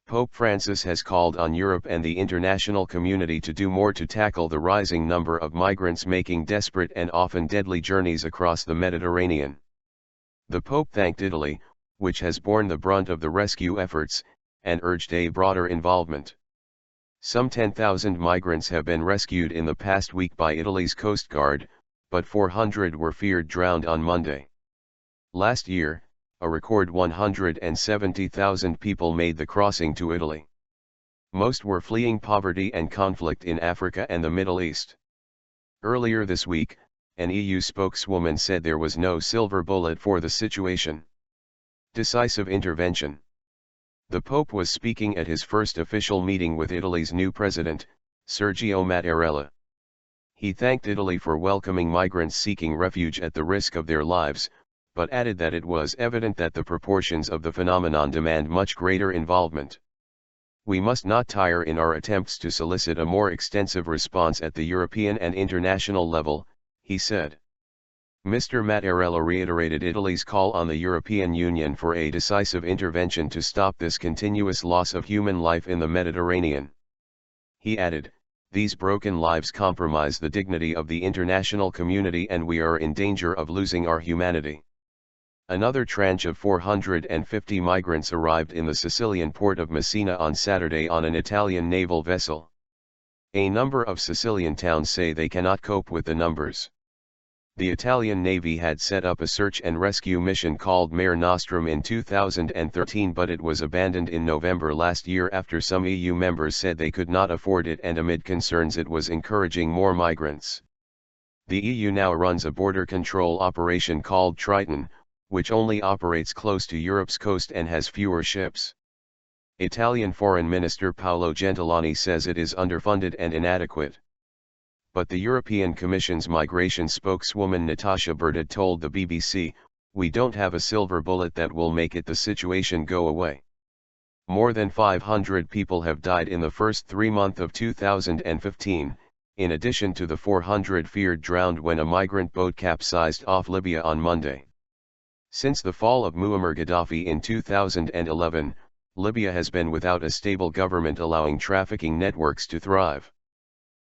Pope Francis has called on Europe and the international community to do more to tackle the rising number of migrants making desperate and often deadly journeys across the Mediterranean. The Pope thanked Italy, which has borne the brunt of the rescue efforts, and urged a broader involvement. Some 10,000 migrants have been rescued in the past week by Italy's coastguard, but 400 were feared drowned on Monday. Last year, a record 170,000 people made the crossing to Italy. Most were fleeing poverty and conflict in Africa and the Middle East. Earlier this week, an EU spokeswoman said there was no silver bullet for the situation. Decisive intervention. The Pope was speaking at his first official meeting with Italy's new president, Sergio Mattarella. He thanked Italy for welcoming migrants seeking refuge at the risk of their lives, but added that it was evident that the proportions of the phenomenon demand much greater involvement. We must not tire in our attempts to solicit a more extensive response at the European and international level, he said. Mr. Mattarella reiterated Italy's call on the European Union for a decisive intervention to stop this continuous loss of human life in the Mediterranean. He added, "These broken lives compromise the dignity of the international community and we are in danger of losing our humanity." Another tranche of 450 migrants arrived in the Sicilian port of Messina on Saturday on an Italian naval vessel. A number of Sicilian towns say they cannot cope with the numbers. The Italian Navy had set up a search and rescue mission called Mare Nostrum in 2013, but it was abandoned in November last year after some EU members said they could not afford it and amid concerns it was encouraging more migrants. The EU now runs a border control operation called Triton, which only operates close to Europe's coast and has fewer ships. Italian Foreign Minister Paolo Gentiloni says it is underfunded and inadequate. But the European Commission's migration spokeswoman Natasha Berta told the BBC, "We don't have a silver bullet that will make the situation go away." More than 500 people have died in the first 3 months of 2015, in addition to the 400 feared drowned when a migrant boat capsized off Libya on Monday. Since the fall of Muammar Gaddafi in 2011, Libya has been without a stable government allowing trafficking networks to thrive.